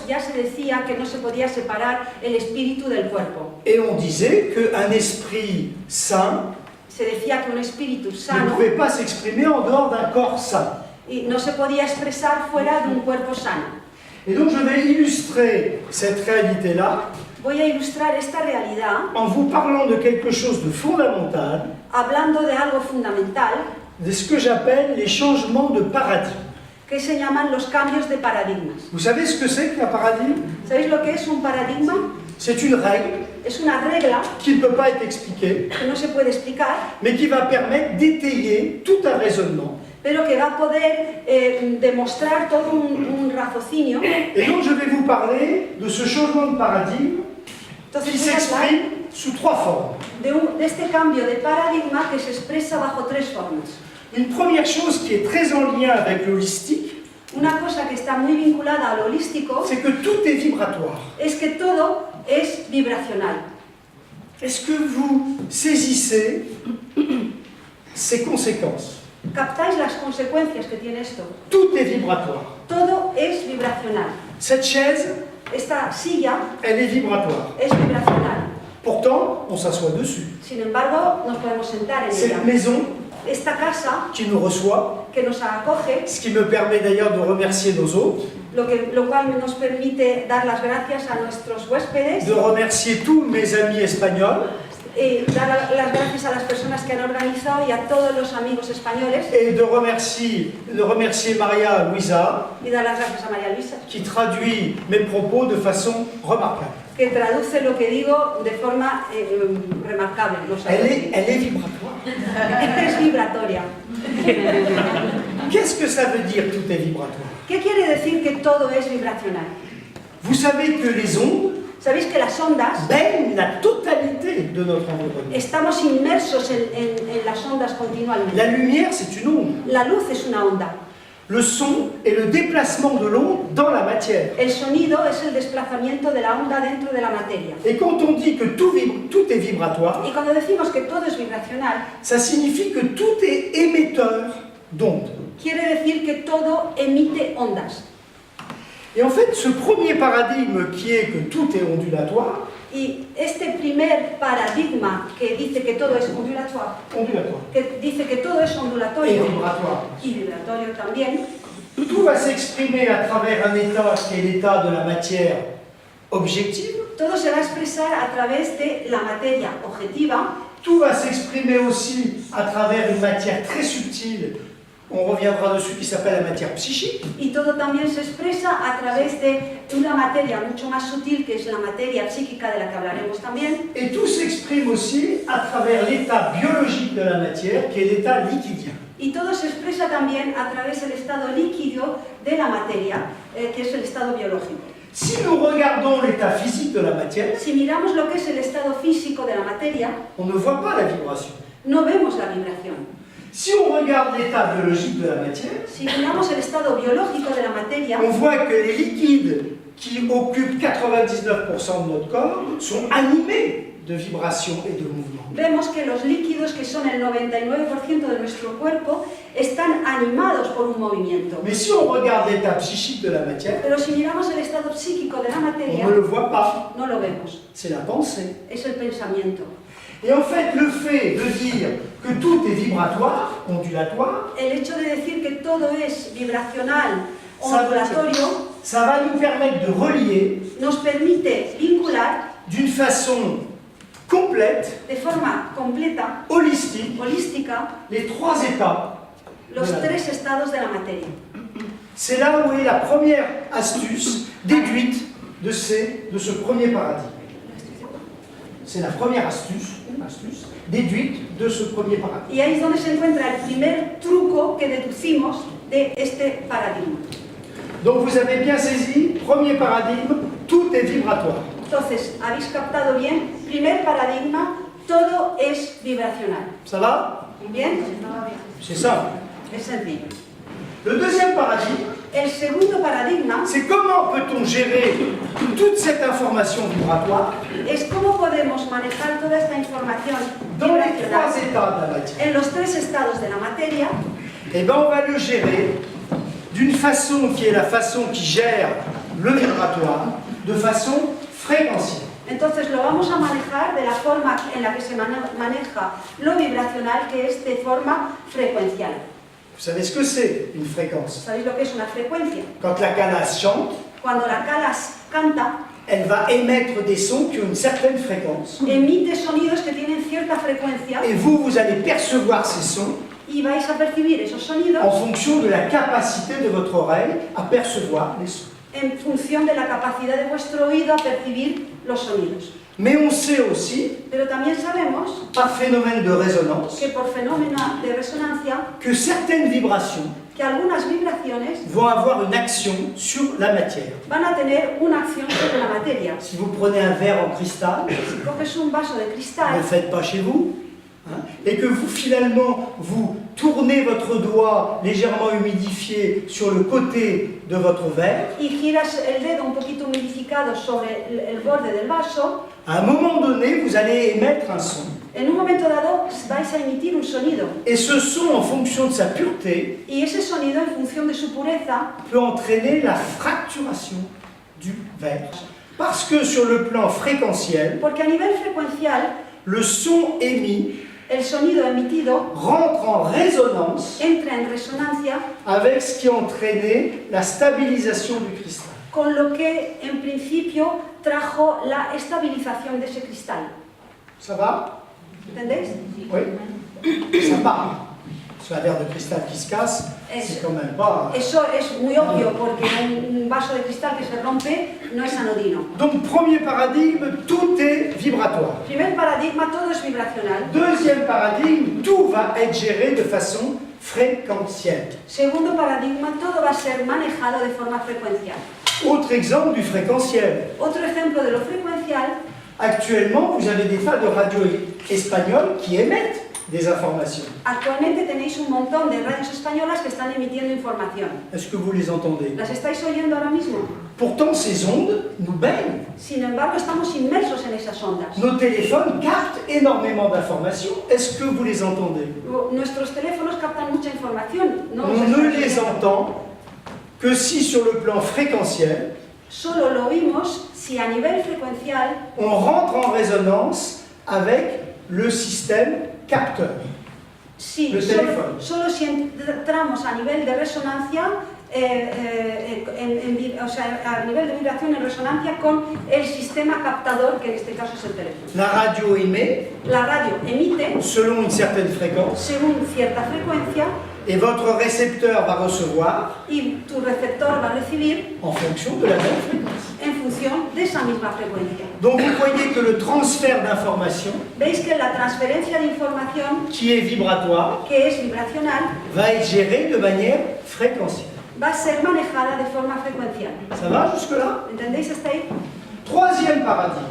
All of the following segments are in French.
Ya se decía que no se podía separar el espíritu del cuerpo. Et on disait qu'un esprit sain Se decía que un espíritu ne sano pouvait pas s'exprimer en dehors d'un corps sain. y no se podía expresar fuera de un cuerpo sano. Et donc je vais illustrer cette réalité-là Voy a ilustrar esta realidad en vous parlant de quelque chose de fondamental, hablando de algo fundamental de ce que j'appelle les changements de paradigme. que se llaman los cambios de paradigmas. Vous savez ce que c'est qu'un paradigme? ¿Sabéis lo que es un paradigma? C'est une règle Es una regla qui ne peut pas être expliquée, que no se puede explicar, mais qui va permettre d'étayer tout un raisonnement. pero que va a poder demostrar todo un raciocinio. Et donc je vais vous parler de ce changement de paradigme Entonces qui voy a hablar s'exprime sous trois formes. de este cambio de paradigma que se expresa bajo tres formas. Une première chose qui est très en lien avec l'holistique, Una cosa que está muy vinculada al holístico c'est que tout est vibratoire. es que todo es vibracional. Est-ce que vous saisissez ces conséquences? ¿Captáis las consecuencias que tiene esto? Tout est vibratoire. Todo es vibracional. Cette chaise, Esta silla elle est vibratoire. es vibracional. Pourtant, on s'assoit dessus. Sin embargo, nos podemos sentar en Cette ella. maison Esta casa qui nous reçoit, que nos acoge, ce qui me permet d'ailleurs de remercier nos hôtes, lo cual nos permite dar las gracias a nuestros huéspedes de remercier tous mes amis espagnols y dar las gracias a las personas que han organizado y a todos los amigos españoles et de remercier Maria Luisa y dar las gracias a María Luisa, qui traduit mes propos de façon remarquable. que traduce lo que digo de forma remarcable. No sé. Elle est vibratoire. Es vibratoria. Qu'est-ce que ça veut dire tout est vibratoire? ¿Qué quiere decir que todo es vibracional? Vous savez que les ondes ¿Sabéis que las ondas, baignent la totalité de notre environnement. estamos inmersos en las ondas continuamente? La lumière, c'est une onde. La luz es una onda. Le son est le déplacement de l'onde dans la matière. El sonido es el desplazamiento de la onda dentro de la materia. Et quand on dit que tout est vibratoire, Y cuando decimos que todo es vibracional, ça signifie que tout est émetteur d'ondes. quiere decir que todo emite ondas. Et en fait, ce premier paradigme qui est que tout est ondulatoire, Y este primer paradigma que dice que todo es ondulatorio, que dice que todo es et ondulatorio vibratoire, y vibratorio también, tout va s'exprimer à travers un état qui est l'état de la matière objective, todo se va a expresar a través de la materia objetiva, tout va s'exprimer aussi à travers une matière très subtile, on reviendra dessus, qui s'appelle la matière psychique, y todo también se expresa a través de una materia mucho más sutil, que es la materia psíquica de la que hablaremos también, et tout s'exprime aussi à travers l'état biologique de la matière, qui est l'état liquidien. y todo se expresa también a través del estado líquido de la materia, que es el estado biológico. Si nous regardons l'état physique de la matière, Si miramos lo que es el estado físico de la materia, on ne voit pas la vibration. no vemos la vibración. Si on regarde l'état biologique de la matière, Si miramos el estado biológico de la materia, on voit que les liquides qui occupent 99% de notre corps sont animés de vibrations et de mouvements. vemos que los líquidos, que son el 99% de nuestro cuerpo, están animados por un movimiento. Mais si on regarde l'état psychique de la matière, Pero si miramos el estado psíquico de la materia, on ne le voit pas. no lo vemos. C'est la pensée. Es el pensamiento. Et en fait, le fait de dire que tout est vibratoire, ondulatoire, El hecho de decir que todo es vibracional, Ça veut ondulatorio, ça va nous permettre de relier nos permite vincular d'une façon complète, de forma completa, holistique, holística, les trois états. los Voilà. tres estados de la materia. C'est là où est la première astuce déduite de ce premier paradigme. C'est la première astuce déduite de ce premier paradigme. Y ahí es donde se encuentra el primer truco que deducimos de este paradigma. Donc vous avez bien saisi, premier paradigme, tout est vibratoire. Entonces, ¿habéis captado bien? Primer paradigma, todo es vibracional. Ça va? ¿Bien? C'est ça. Es sencillo. Le deuxième paradigme, El segundo paradigma c'est comment peut-on gérer toute cette information vibratoire es cómo podemos manejar toda esta información dans les trois vibracional états de la matière. en los tres estados de la materia. Eh bien, on va le gérer d'une façon qui est la façon qui gère le vibratoire, de façon fréquentielle. Entonces lo vamos a manejar de la forma en la que se maneja lo vibracional, que es de forma frecuencial. Vous savez ce que c'est une fréquence? ¿Sabéis lo que es una frecuencia? Quand la calasse chante, Cuando la calas canta, elle va émettre des sons qui ont une certaine fréquence. emite sonidos que tienen cierta frecuencia Et vous, vous allez percevoir ces sons y vais a percibir esos sonidos en fonction de la capacité de votre oreille à percevoir les sons. en función de la capacidad de vuestro oído a percibir los sonidos. Mais on sait aussi, Pero también sabemos par phénomène de résonance, que por fenómeno de resonancia, que certaines vibrations que algunas vibraciones vont avoir une action sur la matière. van a tener una acción sobre la materia. Si vous prenez un verre en cristal, Si coges un vaso de ne cristal le faites pas chez vous, hein, et que vous finalement vous tournez votre doigt légèrement humidifié sur le côté de votre verre, y giras el dedo un poquito humidificado sobre el borde del vaso, à un moment donné, vous allez émettre un son. en un momento dado vais a emitir un sonido. Et ce son, en fonction de sa pureté, Y ese sonido, en función de su pureza, peut entraîner la fracturation du verre. Parce que sur le plan fréquentiel, porque a nivel frecuencial, le son émis el sonido emitido rentre en résonance entra en resonancia avec ce qui a entraîné la stabilisation du cristal. con lo que en principio trajo la estabilización de ese cristal. Ça va? ¿Entendéis? Oui? Ça parle. Parce qu'un verre de cristal qui se casse, c'est quand même pas... Eso es muy obvio porque un vaso de cristal que se rompe no es anodino. Donc, premier paradigme, tout est vibratoire. Primer paradigma, todo es vibracional. Deuxième paradigme, tout va être géré de façon fréquentielle. Segundo paradigma, todo va a ser manejado de forma frecuencial. Autre exemple du fréquentiel. Otro ejemplo de lo frecuencial, Actuellement, vous avez des tas de radios espagnoles qui émettent des informations. actualmente tenéis un montón de radios españolas que están emitiendo información. Est-ce que vous les entendez? ¿Las estáis oyendo ahora mismo? Pourtant, ces ondes nous baignent. Sin embargo, estamos inmersos en esas ondas. Nos téléphones captent énormément d'informations. Est-ce que vous les entendez? Nuestros teléfonos captan mucha información. No On os ne estáis les oyendo. entend que si sur le plan fréquentiel, Solo lo oímos si a nivel frecuencial on rentre en résonance avec le système capteur. si Le teléfono. solo si entramos a nivel de resonancia, o sea, a nivel de vibración en resonancia con el sistema captador, que en este caso es el teléfono. La radio émet La radio emite selon une certaine fréquence según cierta frecuencia et votre récepteur va recevoir y tu receptor va a recibir en fonction de la même fréquence. en función de esa misma frecuencia. Donc vous voyez que le transfert d'informations Veis que la transferencia de información, qui est vibratoire que es vibracional, va être géré de manière fréquentielle. va a ser manejada de forma frecuencial. Ça va jusque-là? ¿Entendéis hasta ahí? Troisième paradigme.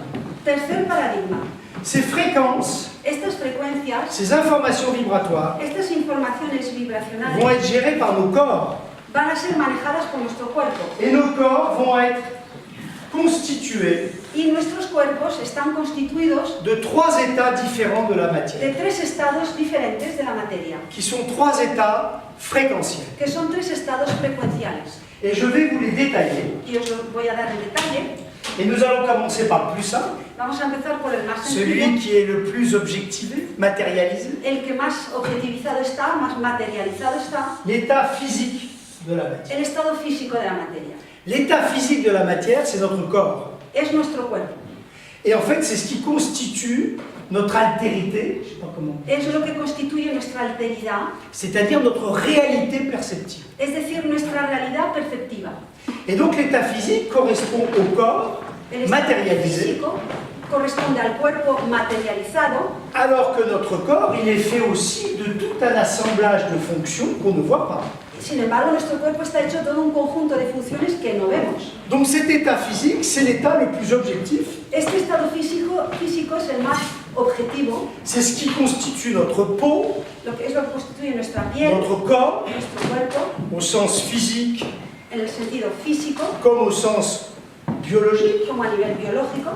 Tercer paradigma. Ces fréquences, Estas frecuencias, ces informations vibratoires estas informaciones vont vibracionales être gérées par nos corps. van a ser manejadas por nuestro cuerpo. Et nos corps vont être constitués Y nuestros cuerpos están constituidos de trois états différents de la de matière, tres estados diferentes de la materia, qui sont trois états fréquentiels. que son tres estados frecuenciales. Et je vais vous les détailler. Y os lo voy a dar en detalle. Et nous allons commencer par le plus simple, Vamos a empezar por el más celui sencillo, qui est le plus objectivé, matérialisé, el que más objetivizado está, más materializado está, l'état physique de la matière. el estado físico de la materia. L'état physique de la matière, c'est notre corps. Es nuestro cuerpo. Et en fait, c'est ce qui constitue notre altérité, je ne sais pas comment, Es lo que constituye nuestra alteridad, c'est-à-dire notre réalité perceptive. es decir, nuestra realidad perceptiva. Et donc l'état physique correspond au corps El estado matérialisé, físico corresponde al cuerpo materializado, alors que notre corps, il est fait aussi de tout un assemblage de fonctions qu'on ne voit pas. sin embargo, nuestro cuerpo está hecho todo un conjunto de funciones que no vemos. Donc cet état physique, c'est l'état le plus objectif, Este estado físico es el más objetivo, c'est ce qui constitue notre peau, lo que constituye nuestra piel, notre corps, nuestro cuerpo, au sens physique en el sentido físico, comme au sens biologique. como a nivel biológico.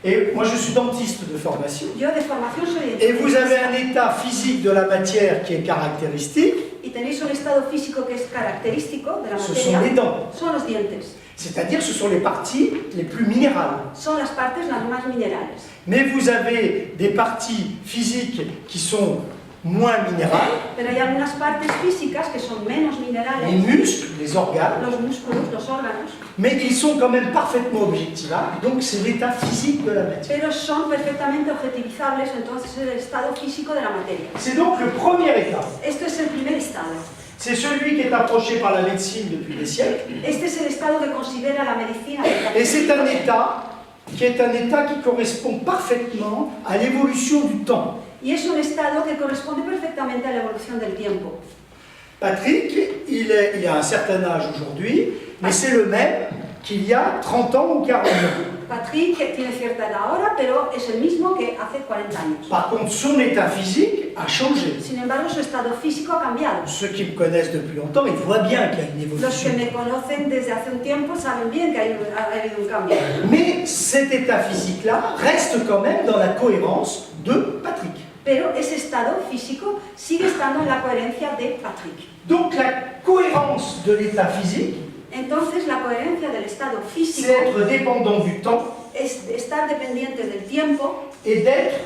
Et moi, je suis dentiste de formation. Yo de formación soy Et vous avez dentista. un état physique de la matière qui est caractéristique, Y tenéis un estado físico que es característico de la ce sont les materia, dents. son los dientes. C'est-à-dire ce sont les parties les plus minérales. Son las partes las más minerales. Mais vous avez des parties physiques qui sont moins minérales, Pero hay algunas partes físicas que son menos les minerales, muscles, les organes, los músculos, los órganos, mais ils sont quand même parfaitement objectivables, donc c'est l'état physique de la matière. pero son perfectamente objetivizables, entonces es el estado físico de la materia. C'est donc le premier état. Esto es el primer estado. C'est celui qui est approché par la médecine depuis des siècles, Este es el estado que considera la medicina. et c'est un état qui correspond parfaitement à l'évolution du temps. Y es un estado que corresponde perfectamente a la evolución del tiempo. Patrick, il a un certain âge aujourd'hui, mais c'est le même qu'il y a 30 ans ou 40 ans. Patrick tiene cierta edad ahora, pero es el mismo que hace 40 años. Par contre, son état physique a changé. Sin embargo, su estado físico ha cambiado. Ceux qui me connaissent depuis longtemps, ils voient bien qu'il y a une Los que évolution. me conocen desde hace un tiempo saben bien que ha habido un cambio. Mais cet état physique-là reste quand même dans la cohérence de Patrick. Pero ese estado físico sigue estando en la coherencia de Patrick. Donc la cohérence de l'état physique, Entonces, la coherencia del estado físico c'est être dépendant du temps es estar dependientes del tiempo et d'être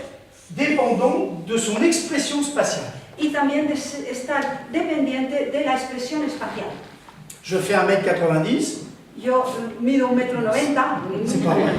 dépendant de son expression spatiale. y también de estar dependiente de la expresión espacial. Je fais 1,90 m, Yo mido 1,90 m. c'est pas vrai.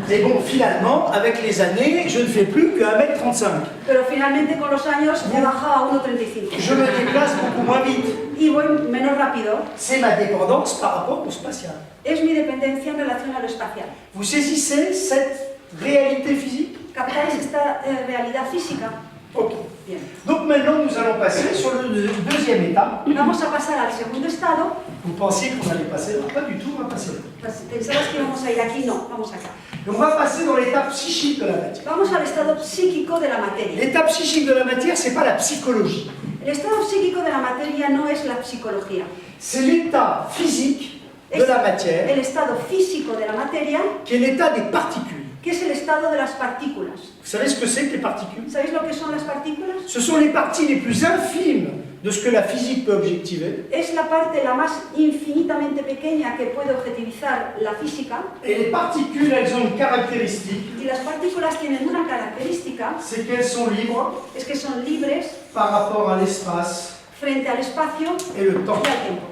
Mais bon, finalement, avec les années, je ne fais plus que 1,35 m. Pero finalmente con los años he bajado a 1,35 Je me déplace beaucoup moins vite. y voy menos rápido. C'est ma dépendance par rapport au spatial. Es mi dependencia en relación a lo espacial. Vous saisissez cette réalité physique? ¿Captáis esta realidad física? Ok. Bien. Donc maintenant, nous allons passer sur le deuxième état. Vamos a pasar al segundo estado. Vous pensiez qu'on allait passer là? Pas du tout, on va passer là. Pensabas que íbamos a ir aquí, no, vamos acá. Et on va passer dans l'état psychique de la matière. Vamos al estado psíquico de la materia. L'état psychique de la matière, c'est pas la psychologie. El estado psíquico de la materia no es la psicología. C'est l'état physique de la matière, El estado físico de la materia, qui est l'état des particules. que es el estado de las partículas. Vous savez ce que c'est que les particules? ¿Sabéis lo que son las partículas? Ce sont les parties les plus infimes de ce que la physique peut objectiver. Es la parte la más infinitamente pequeña que puede objetivizar la física. Et les particules, elles ont une caractéristique, Y las partículas tienen una característica, c'est qu'elles sont libres es que son libres par rapport à l'espace frente al espacio et le temps. y al tiempo.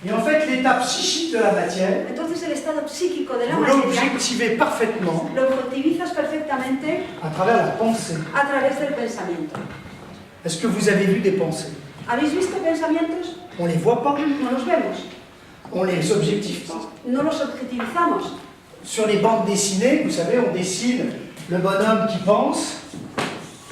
Et en fait, l'état psychique de la matière, Entonces el estado psíquico de la vous materia l'objectivez parfaitement lo objetivizas perfectamente à travers la pensée. a través del pensamiento. Est-ce que vous avez vu des pensées? ¿Habéis visto pensamientos? On ne les voit pas, No los vemos, on les objective pas. no los objetivizamos. Sur les bandes dessinées, vous savez, on dessine le bonhomme qui pense,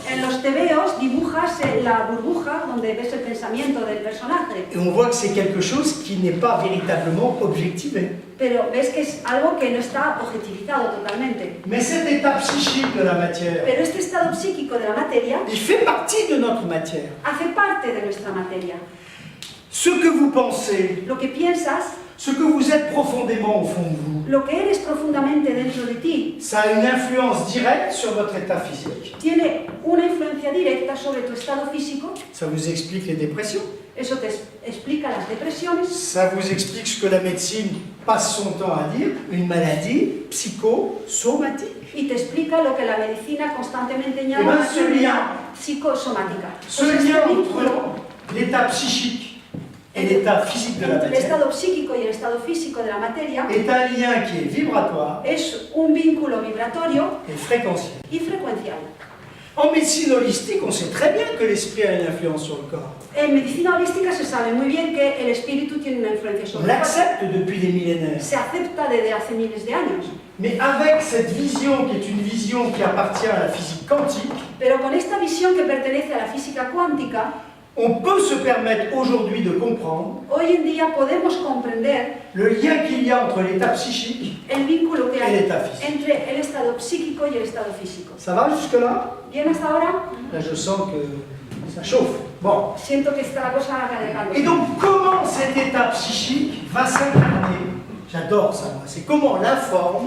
En los tebeos dibujas la burbuja donde ves el pensamiento del personaje, et on voit que c'est quelque chose qui n'est pas véritablement objectivé. pero ves que es algo que no está objetivizado totalmente. Mais cet état psychique de la matière, Pero este estado psíquico de la materia il fait partie de notre matière. hace parte de nuestra materia. Ce que vous pensez, Lo que piensas, ce que vous êtes profondément au fond de vous, lo que eres profundamente dentro de ti, ça a une influence directe sur votre état physique. tiene una influencia directa sobre tu estado físico. Ça vous explique les dépressions. Eso te explica las depresiones, Ça vous explique ce que la médecine passe son temps à dire, une maladie psychosomatique. y te explica lo que la medicina constantemente Eh llama ben, ce lien, psicosomática. ce Pues lien este vínculo entre l'état psychique et l'état physique de la entre el matière estado psíquico y el estado físico de la materia est un lien qui est vibratoire es un vínculo vibratorio et fréquentiel. y frecuencial. En médecine holistique, on sait très bien que l'esprit a une influence sur le corps. En medicina holística se sabe muy bien que el espíritu tiene una influencia On sobre el cuerpo. l'accepte depuis des millénaires. Se acepta desde hace miles de años. Mais avec cette vision qui est une vision qui appartient à la physique quantique, Pero con esta visión que pertenece a la física cuántica, on peut se permettre aujourd'hui de comprendre hoy en día podemos comprender le lien qu'il y a entre l'état psychique el vínculo que et hay l'état physique. entre el estado psíquico y el estado físico. Ça va jusque-là? ¿Bien hasta ahora? Là, je sens que Ça chauffe. Bon. Siento que está la cosa calentando. Et donc, comment cet état psychique va s'incarner? J'adore ça, moi. C'est comment la forme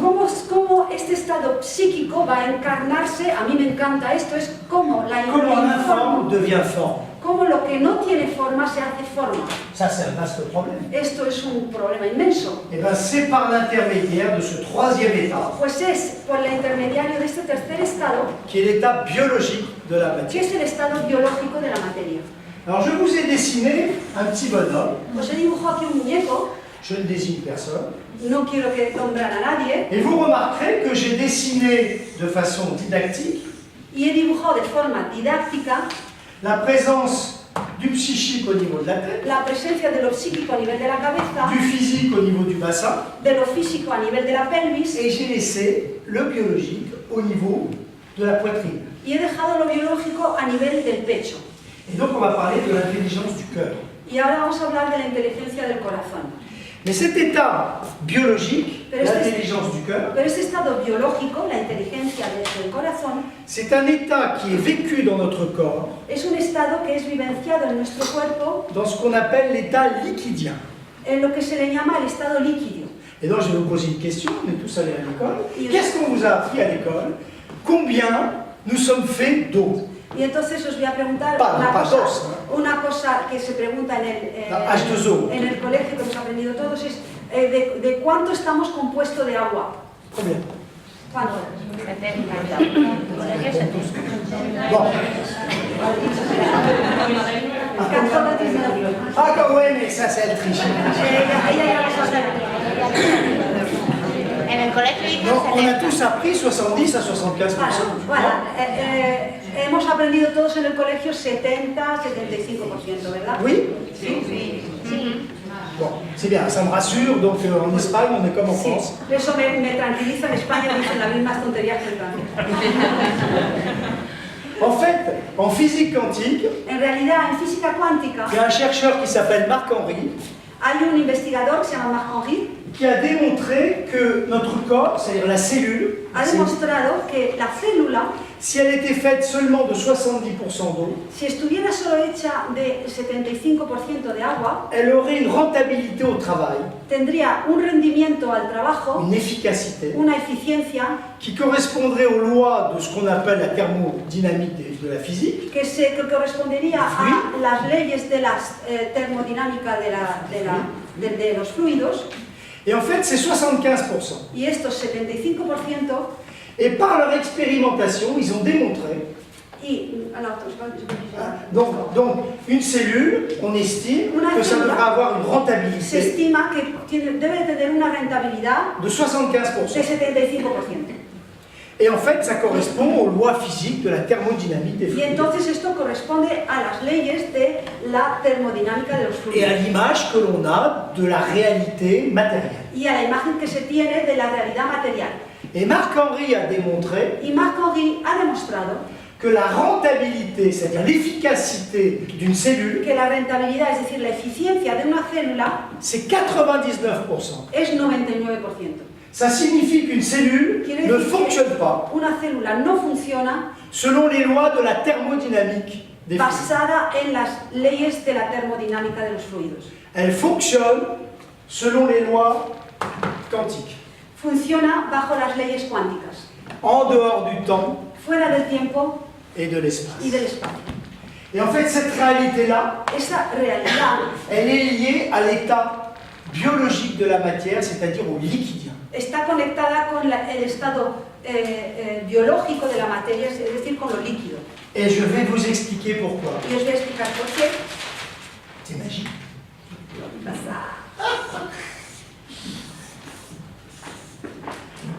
¿Cómo este estado psíquico va a encarnarse? A mí me encanta esto, es cómo la l'informe devient forme. Cómo lo que no tiene forma se hace forma. Ça, c'est un vaste problème. Esto es un problema inmenso. Et bien, c'est par l'intermédiaire de ce troisième état, Pues es por el intermediario de este tercer estado, qui est l'état biologique de la que matière. es el estado biológico de la materia. Alors, je vous ai dessiné un petit bonhomme. Os he dibujado aquí un muñeco, Je ne désigne personne. no quiero que nombrar a nadie, Et vous remarquerez que j'ai dessiné de façon didactique y he dibujado de forma didáctica la présence du psychique au niveau de la tête, la presencia de lo psíquico a nivel de la cabeza, du physique au niveau du bassin, de lo físico a nivel de la pelvis, et j'ai laissé le biologique au niveau de la poitrine. y he dejado lo biológico a nivel del pecho. Et donc on va parler de l'intelligence du cœur. Y ahora vamos a hablar de la inteligencia del corazón. Mais cet état biologique, Pero este- l'intelligence du cœur, Pero este estado biológico, la inteligencia del corazón, c'est un état qui est vécu dans notre corps, es un estado que es vivenciado en nuestro cuerpo dans ce qu'on appelle l'état liquidien. en lo que se le llama el estado líquido. Et donc je vais vous poser une question, on est tous allés à l'école. Oui. Qu'est-ce qu'on vous a appris à l'école? Combien nous sommes faits d'eau? Y entonces os voy a preguntar Dos, una cosa que se pregunta en H2O. en el colegio que hemos aprendido todos es de cuánto estamos compuestos de agua. Combien? ¿Cuánto? Bon. 14, Ah, quand ouais, mais ça, c'est elle triche. ella ya lo sabe. En el colegio hice Non, on a tous appris 70 à 75%. Voilà, hemos aprendido todos en el colegio 70-75%, ¿verdad? Oui? Sí. Bon, c'est bien, ça me rassure. Donc en Espagne, on est comme en Sí, France. eso me tranquiliza. En España dicen las mismas tonterías que en Francia. En fait, en physique quantique, En realidad, en física cuántica, il y a un chercheur qui s'appelle Marc-Henri hay un investigador que se llama Marc-Henri, qui a démontré que notre corps, c'est-à-dire la cellule, ha demostrado que la célula, si elle était faite seulement de 70% d'eau, si estuviera solo hecha de 75% de agua, elle aurait une rentabilité au travail, tendría un rendimiento al trabajo, une efficacité, una eficiencia qui correspondrait aux lois de ce qu'on appelle la thermodynamique de la physique, que correspondería a las leyes de la termodinámica de los fluidos, et en fait c'est 75%. y estos 75%, Et par leur expérimentation, ils ont démontré, donc une cellule, on estime que ça devrait avoir une se rentabilité estima que debe tener una rentabilidad de de 75%. 75%. Et en fait, ça correspond aux lois physiques de la thermodynamique des Y fluides. entonces esto corresponde a las leyes de la termodinámica de los Et à fluidos l'image que l'on a de la réalité matérielle. y a la imagen que se tiene de la realidad material. Et Marc-Henri a démontré Y Marc-Henri ha demostrado que la rentabilité, c'est-à-dire l'efficacité d'une cellule, que la rentabilidad, es decir, la eficiencia de una célula, c'est 99%. es 99%. Ça signifie qu'une cellule Quiere ne decir fonctionne que pas una célula no funciona selon les lois de la thermodynamique des fluides. basada en las leyes de la termodinámica de los fluidos. Elle fonctionne selon les lois quantiques, Funciona bajo las leyes cuánticas, en dehors du temps fuera del tiempo et de l'espace. y del espacio. Et en fait, cette réalité-là, Esa realidad elle est liée à l'état biologique de la matière, c'est-à-dire au liquidien. está conectada con el estado biológico de la materia, es decir, con lo líquido. Et je vais vous expliquer pourquoi. Y os voy a explicar por qué. C'est magique.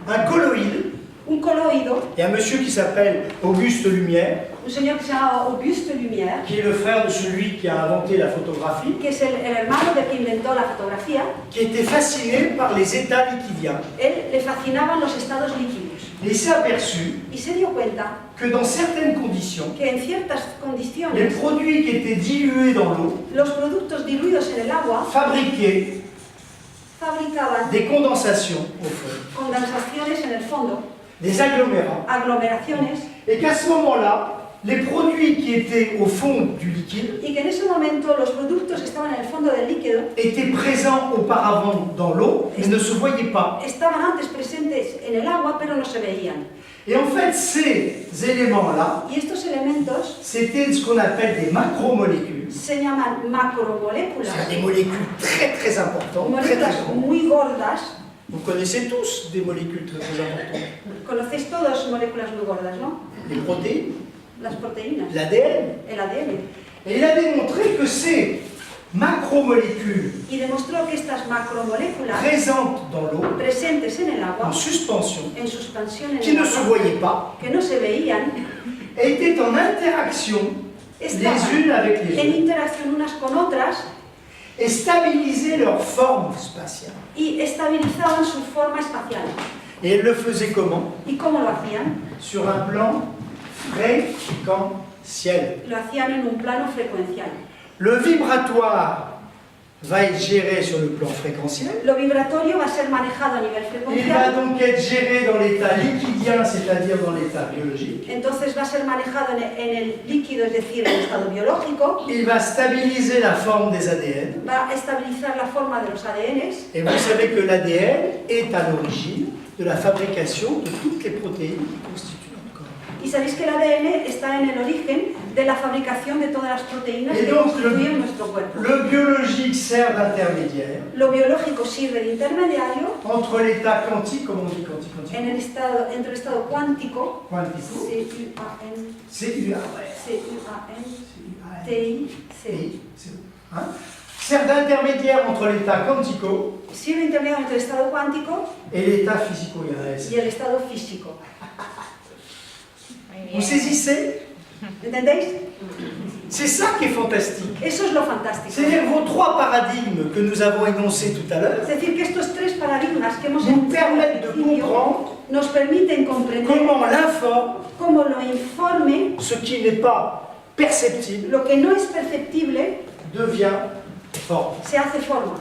Un colloïde, Un coloído, il y a un monsieur qui s'appelle Auguste Lumière, un señor que se llama Auguste Lumière, qui est le frère de celui qui a inventé la photographie, que es el hermano del que inventó la fotografía. qui était fasciné par les états liquidiens. Él le fascinaban los estados líquidos Et il s'est aperçu y se dio cuenta que dans certaines conditions, que en ciertas les condiciones produits qui étaient dilués dans l'eau los productos diluidos en el agua fabriquaient fabricaban des condensations au fond, condensaciones en el fondo, des agglomérats, aglomeraciones, et qu'à ce moment-là, les produits qui étaient au fond du liquide y que en ese momento los productos que estaban en el fondo del líquido étaient présents auparavant dans l'eau, mais ne se voyaient pas. estaban antes presentes en el agua, pero no se veían. Et en fait, ces éléments-là, Y estos elementos c'était ce qu'on appelle des macromolécules. se llaman macromoléculas, C'est des molécules très très importantes, très très moléculas grandes. muy gordas. Vous connaissez tous des molécules très très importantes. Conocéis todas moléculas muy gordas, ¿no? Les protéines, Las proteínas, l'ADN. el ADN. Et il a démontré que ces macromolécules Y demostró que estas macromoléculas présentes dans l'eau, presentes en el agua, en suspension, en suspensión en qui el ne se agua, voyaient pas, que no se veían, étaient en interaction estaban les unes avec les en autres interacción unas con otras et stabilisaient leur forme spatiale. y estabilizaban su forma espacial. Et elles le faisaient comment? ¿Y cómo lo hacían? Sur un plan fréquentiel. Lo hacían en un plano frecuencial. Le vibratoire va être géré sur le plan fréquentiel. Lo vibratorio va a ser manejado a nivel Il va frecuencial, donc être géré dans l'état liquidien, c'est-à-dire dans l'état biologique. entonces va a ser manejado en el líquido, es decir, en el estado biológico, Il va stabiliser la forme des ADN. va a estabilizar la forma de los ADNs, Et vous savez que l'ADN est à l'origine de la fabrication de toutes les protéines qui constituent notre corps. y sabéis que el ADN está en el origen de la fabricación de todas las proteínas Et que donc constituyen nuestro cuerpo. le biologique sert d'intermédiaire Lo biológico sirve de intermediario entre l'état quantique, comme on dit quantique, en el estado, entre el estado cuántico, quantico, C-U-A-N, C-U-A, ouais. C-U-A-N, C-U-A-N. T-I-C. Et c'est bon, hein, sert d'intermédiaire entre l'état quantico Sirve intermediario entre el estado cuántico et l'état physico. Il y a un S. y el estado físico. Muy Vous bien. saisissez? ¿Entendéis? C'est ça qui est fantastique. Eso es lo fantástico. C'est-à-dire vos trois paradigmes que nous avons énoncés tout à l'heure Es decir, que estos tres paradigmas que hemos nous enunciado al permettent de principio comprendre nos permiten comprender comment l'informe, cómo lo informe, ce qui n'est pas perceptible, lo que no es perceptible, devient forme. se hace forma.